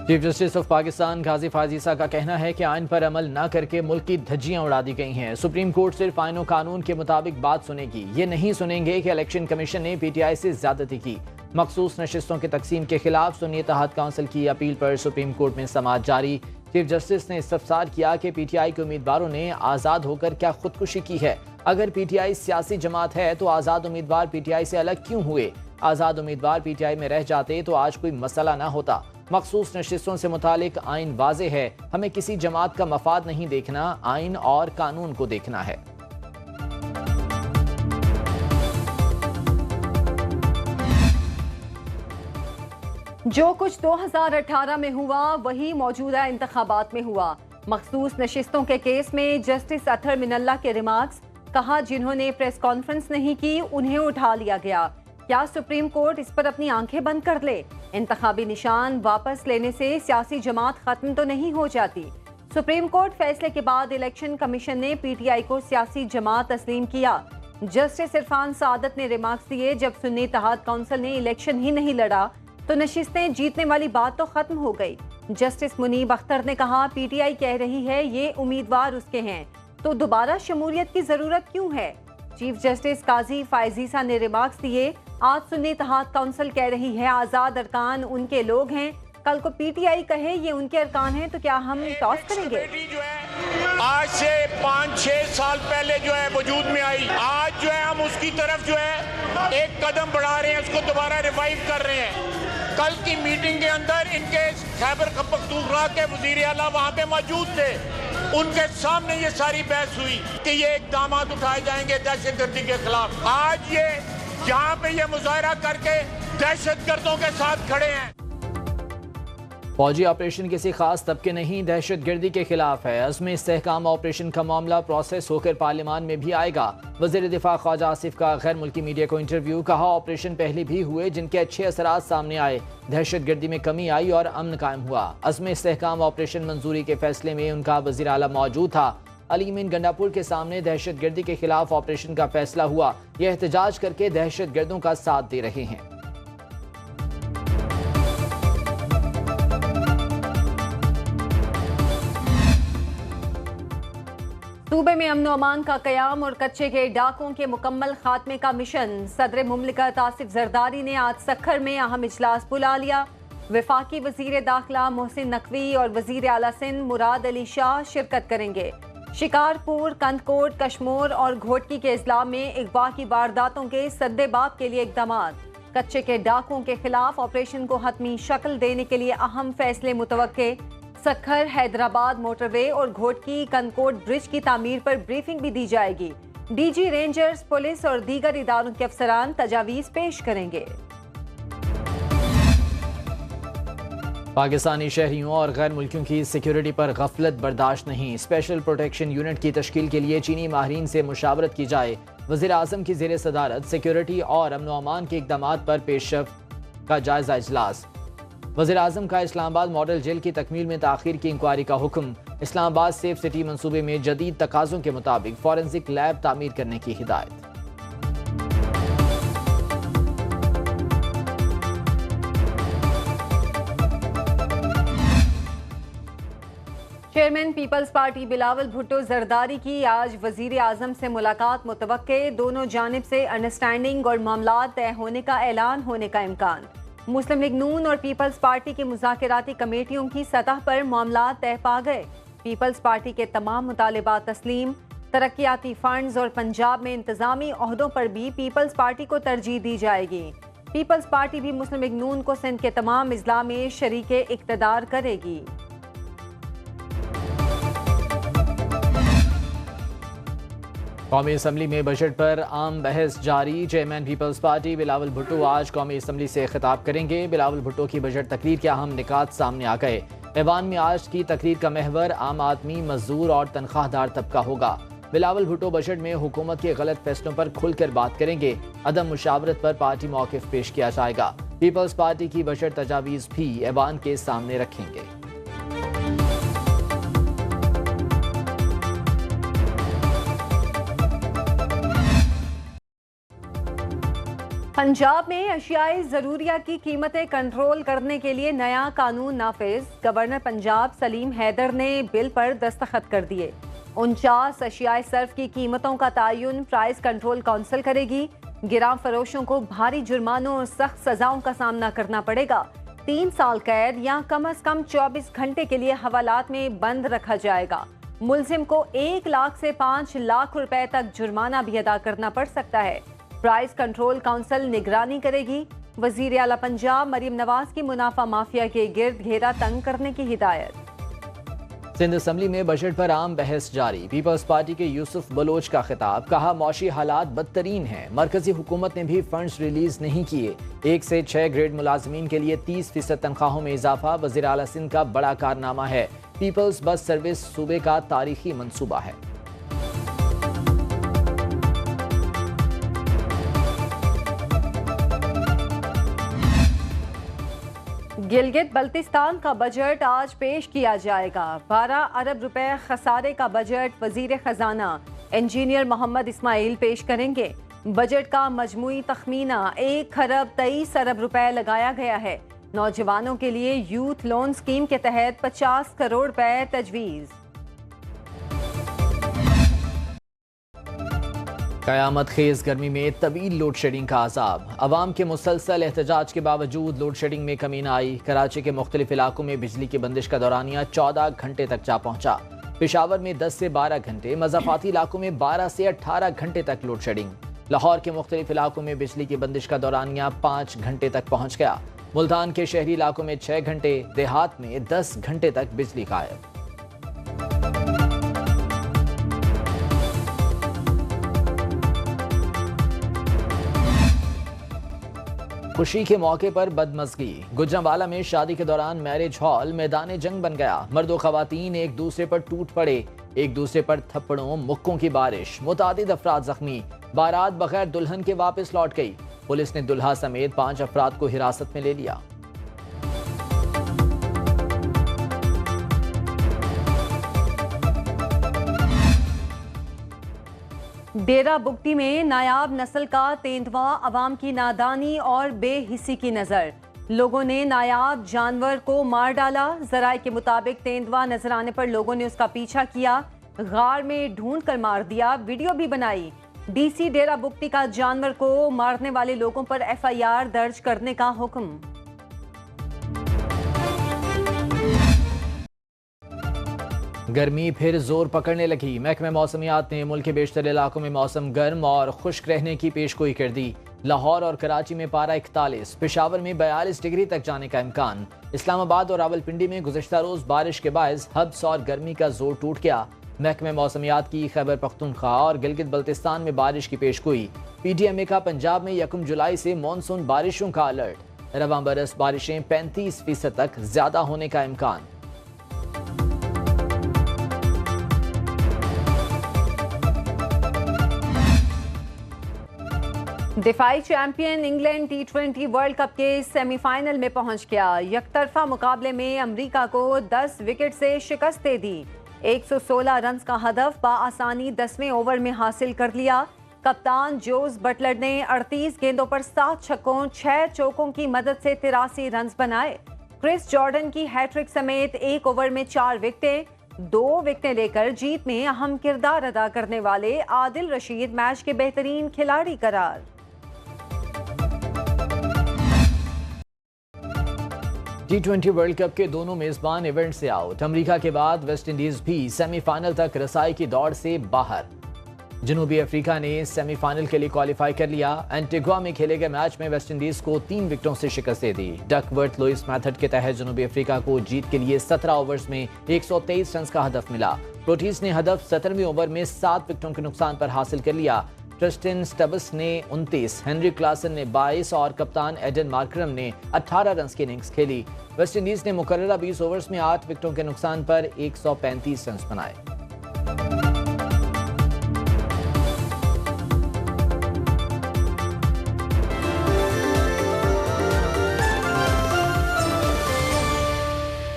Chief justice of Pakistan गाजी फाजीसा का कहना है कि आइन पर अमल न करके मुल्क की धज्जियां उड़ा दी गई हैं। सुप्रीम कोर्ट सिर्फ आइन और कानून के मुताबिक बात सुनेगी। ये नहीं सुनेंगे कि इलेक्शन कमीशन ने PTI से ज्यादती की। मखसूस नशिस्तों की तकसीम के खिलाफ सुन्नी इत्तेहाद काउंसिल की अपील पर सुप्रीम कोर्ट में समाअत जारी। चीफ जस्टिस ने इस्तफसार किया कि PTI के उम्मीदवारों ने आज़ाद होकर क्या खुदकुशी की है। अगर PTI सियासी जमात है तो आज़ाद उम्मीदवार PTI से अलग क्यों हुए? आज़ाद उम्मीदवार PTI में रह जाते तो आज कोई मसला ना होता। मखसूस नशिस्तों से मुतालिक आइन वाज़े है, हमें किसी जमात का मफाद नहीं देखना, आइन और कानून को देखना है। जो कुछ 2018 में हुआ वही मौजूदा इंतखाबात में हुआ। मखसूस नशिस्तों के केस में जस्टिस अतहर मिनल्ला के रिमार्क्स, कहा जिन्होंने प्रेस कॉन्फ्रेंस नहीं की उन्हें उठा लिया गया। क्या सुप्रीम कोर्ट इस पर अपनी आंखें बंद कर ले? इंतखाबी निशान वापस लेने से सियासी जमात खत्म तो नहीं हो जाती। सुप्रीम कोर्ट फैसले के बाद इलेक्शन कमीशन ने PTI को सियासी जमात तस्लीम किया। जस्टिस इरफान सादत ने रिमार्क्स दिए, जब सुन्नी इत्तेहाद काउंसिल ने इलेक्शन ही नहीं लड़ा तो नशिस्तें जीतने वाली बात तो खत्म हो गई। जस्टिस मुनीब अख्तर ने कहा PTI कह रही है ये उम्मीदवार उसके हैं, तो दोबारा शमूलियत की जरूरत क्यों है? चीफ जस्टिस काजी फायजीसा ने रिमार्क्स दिए, आज सुन्नी इत्तेहाद काउंसिल कह रही है आजाद अरकान उनके लोग हैं, कल को PTI कहे ये उनके अरकान हैं, तो क्या हम टॉस करेंगे? जो है आज से 5-6 साल पहले जो है वजूद में आई, आज जो है हम उसकी तरफ जो है एक कदम बढ़ा रहे हैं, उसको दोबारा रिवाइव कर रहे हैं। कल की मीटिंग के अंदर इनके खैबर पख्तूनख्वा के वजीर आला वहां पे मौजूद थे, उनके सामने ये सारी बहस हुई कि ये इकदाम उठाए जाएंगे दहशतगर्दी के खिलाफ। आज ये यहाँ पे ये मुजाहरा करके दहशतगर्दों के साथ खड़े हैं। फौजी ऑपरेशन किसी खास तबके नहीं, दहशतगर्दी के खिलाफ है। अज़्म इस्तेहकाम ऑपरेशन का मामला प्रोसेस होकर पार्लियामान में भी आएगा। वज़ीर दिफा ख्वाजा आसिफ का गैर मुल्की मीडिया को इंटरव्यू, कहा ऑपरेशन पहले भी हुए जिनके अच्छे असरात सामने आए, दहशतगर्दी में कमी आई और अमन कायम हुआ। अज़्म इस्तेहकाम ऑपरेशन मंजूरी के फैसले में उनका वज़ीर आला मौजूद था। अलीमीन गंडापुर के सामने दहशतगर्दी के खिलाफ ऑपरेशन का फैसला हुआ, यह एहतजाज करके दहशतगर्दों का साथ दे रहे हैं। सूबे में अमन अमान का कयाम और कच्चे के डाकों के मुकम्मल खात्मे का मिशन। सदर मुमलिकत आसिफ जरदारी ने आज सखर में अहम इजलास बुला लिया। वफाकी वजीर दाखिला मोहसिन नकवी और वजीर आला सिंध मुराद अली शाह शिरकत करेंगे। शिकारपुर, कंदकोट, कश्मोर और घोटकी के अजला में अगवा की वारदातों के सद्देबाब के लिए इकदाम। कच्चे के डाकों के खिलाफ ऑपरेशन को हतमी शक्ल देने के लिए अहम फैसले मुतवक्के। सखर, हैदराबाद मोटरवे और घोटकी कंदकोट ब्रिज की तामीर पर ब्रीफिंग भी दी जाएगी। DG रेंजर्स, पुलिस और दीगर इदारों के अफसरान तजावीज़ पेश करेंगे। पाकिस्तानी शहरियों और गैर मुल्कियों की सिक्योरिटी पर गफलत बर्दाश्त नहीं। स्पेशल प्रोटेक्शन यूनिट की तश्कील के लिए चीनी माहरीन से मुशावरत की जाए। वज़ीर आज़म की ज़ेर सदारत सिक्योरिटी और अमन व अमान के इक़दामात पर पेशरफ्त का जायजा इजलास। वज़ीर आज़म का इस्लामाबाद मॉडल जेल की तकमील में ताख़ीर की इंक्वायरी का हुक्म। इस्लामाबाद सेफ सिटी मंसूबे में जदीद तकाज़ों के मुताबिक फॉरेंसिक लैब तामीर करने की हिदायत। Chairman peoples party Bilawal Bhutto Zardari की आज वजीर आजम से मुलाकात मुतवक्के। दोनों जानिब से अंडरस्टैंडिंग और मामलात तय होने का ऐलान होने का इम्कान। मुस्लिम लीग नून और पीपल्स पार्टी की मुज़ाकराती कमेटियों की सतह पर मामलात तय पा गए। पीपल्स पार्टी के तमाम मुतालिबात तस्लीम। तरक्याती फंड्स और पंजाब में इंतजामी ओहदों पर भी पीपल्स पार्टी को तरजीह दी जाएगी। पीपल्स पार्टी भी मुस्लिम लीग नून को सिंध के तमाम अजला में शरीके इक़्तिदार करेगी। कौमी असम्बली में बजट पर आम बहस जारी। Chairman peoples party Bilawal Bhutto आज कौमी असम्बली से खिताब करेंगे। बिलावल भुट्टो की बजट तकरीर के अहम निकात सामने आ गए। ऐवान में आज की तकरीर का महवर आम आदमी, मजदूर और तनख्वाहदार तबका होगा। बिलावल भुट्टो बजट में हुकूमत के गलत फैसलों पर खुलकर बात करेंगे। अदम मुशावरत पर पार्टी मौक़िफ़ पेश किया जाएगा। पीपल्स पार्टी की बजट तजावीज़ भी ऐवान के सामने रखेंगे। पंजाब में अशियाई ज़रूरिया की कीमतें कंट्रोल करने के लिए नया कानून नाफिज। गवर्नर पंजाब सलीम हैदर ने बिल पर दस्तखत कर दिए। 49 अशियाई सर्फ की कीमतों का तयन प्राइस कंट्रोल काउंसिल करेगी। गिराम फरोशों को भारी जुर्मानों और सख्त सजाओं का सामना करना पड़ेगा। 3 साल कैद या कम से कम 24 घंटे के लिए हवालात में बंद रखा जाएगा। मुलजिम को 1 लाख से 5 लाख रुपए तक जुर्माना भी अदा करना पड़ सकता है। प्राइस कंट्रोल काउंसिल निगरानी करेगी। वजीर आला पंजाब मरीम नवाज की मुनाफा माफिया के गिर्द घेरा तंग करने की हिदायत। सिंध असम्बली में बजट पर आम बहस जारी। पीपल्स पार्टी के यूसुफ बलोच का खिताब, कहा मौशी हालात बदतरीन हैं। मरकजी हुकूमत ने भी फंड्स रिलीज नहीं किए। 1 से 6 ग्रेड मुलाजमीन के लिए 30% तनख्वाहों में इजाफा वज़ीर आला सिंध का बड़ा कारनामा है। पीपल्स बस सर्विस सूबे का तारीखी मंसूबा है। गिलगित बल्तिस्तान का बजट आज पेश किया जाएगा। 12 अरब रुपए खसारे का बजट वजीर खजाना इंजीनियर मोहम्मद इस्माइल पेश करेंगे। बजट का मजमूई तखमीना 1 खरब 23 अरब रुपए लगाया गया है। नौजवानों के लिए यूथ लोन स्कीम के तहत 50 करोड़ रुपए तजवीज़। कयामत खेज गर्मी में तवील लोड शेडिंग का अजाब। अवाम के मुसलसल एहतजाज के बावजूद लोड शेडिंग में कमी न आई। कराची के मुख्तलिफ इलाकों में बिजली की बंदिश का दौरानिया 14 घंटे तक जा पहुंचा। पेशावर में 10 से 12 घंटे, मज़ाफ़ाती इलाकों में 12 से 18 घंटे तक लोड शेडिंग। लाहौर के मुख्तलिफ इलाकों में बिजली की बंदिश का दौरानिया 5 घंटे तक पहुँच गया। मुल्तान के शहरी इलाकों में 6 घंटे, देहात में 10 घंटे तक बिजली गायब। खुशी के मौके पर बदमज़गी। गुजरांवाला में शादी के दौरान मैरिज हॉल मैदान जंग बन गया। मर्द व ख़वातीन एक दूसरे पर टूट पड़े। एक दूसरे पर थप्पड़ों मुक्कों की बारिश। मुतादिद अफराद जख्मी। बारात बगैर दुल्हन के वापस लौट गई। पुलिस ने दुल्हा समेत 5 अफराद को हिरासत में ले लिया। डेरा बुगटी में नायाब नस्ल का तेंदुआ अवाम की नादानी और बेहिसी की नजर। लोगों ने नायाब जानवर को मार डाला। जराये के मुताबिक तेंदुआ नजर आने पर लोगों ने उसका पीछा किया, गार में ढूंढ कर मार दिया, वीडियो भी बनाई। डीसी डेरा बुगटी का जानवर को मारने वाले लोगों पर FIR दर्ज करने का हुक्म। गर्मी फिर जोर पकड़ने लगी। महकमे मौसमियात ने मुल्क के बेशतर इलाकों में मौसम गर्म और खुश्क रहने की पेशगोई कर दी। लाहौर और कराची में पारा 41, पेशावर में 42 डिग्री तक जाने का इम्कान। इस्लामाबाद और रावलपिंडी में गुज़श्ता रोज बारिश के बायस हब्स और गर्मी का जोर टूट गया। महकमे मौसमियात की खैबर पख्तूनख्वा और गिलगित बल्तिस्तान में बारिश की पेशगोई। PTMA का पंजाब में 1 जुलाई से मानसून बारिशों का अलर्ट। रवां बरस बारिशें 35% तक ज्यादा होने का इम्कान। दिफाई champion England T20 world cup के सेमीफाइनल में पहुंच गया। यकतरफा मुकाबले में अमेरिका को 10 विकेट से शिकस्त दे दी। 116 रन का हदफ बआसानी 10वें ओवर में हासिल कर लिया। कप्तान जोस बटलर ने 38 गेंदों पर 7 छक्कों 6 चौकों की मदद से 83 रन बनाए। क्रिस जॉर्डन की हैट्रिक समेत 1 ओवर में 4 विकेटें, 2 विकेटें लेकर जीत में अहम किरदार अदा करने वाले आदिल रशीद मैच के बेहतरीन खिलाड़ी करार। T20 वर्ल्ड कप के दोनों मेजबान इवेंट से आउट। अमेरिका के बाद वेस्ट इंडीज भी सेमीफाइनल तक रसाई की दौड़ से बाहर। जनूबी अफ्रीका ने सेमीफाइनल के लिए क्वालिफाई कर लिया। एंटीगुआ में खेले गए मैच में वेस्ट इंडीज को 3 विकेटों से शिकस्त दे दी। डकवर्थ लुइस मेथड के तहत जनूबी अफ्रीका को जीत के लिए 17 ओवर्स में 123 रन का हदफ मिला। प्रोटीज ने हदफ 17वें ओवर में 7 विकेटों के नुकसान पर हासिल कर लिया। ट्रिस्टन स्टब्स ने 29, हेनरी क्लासन ने 22 और कप्तान एडन मार्करम ने 18 रन की इनिंग्स खेली। वेस्ट इंडीज ने मुकर्ररा 20 ओवर्स में 8 विकेटों के नुकसान पर 135 रन बनाए।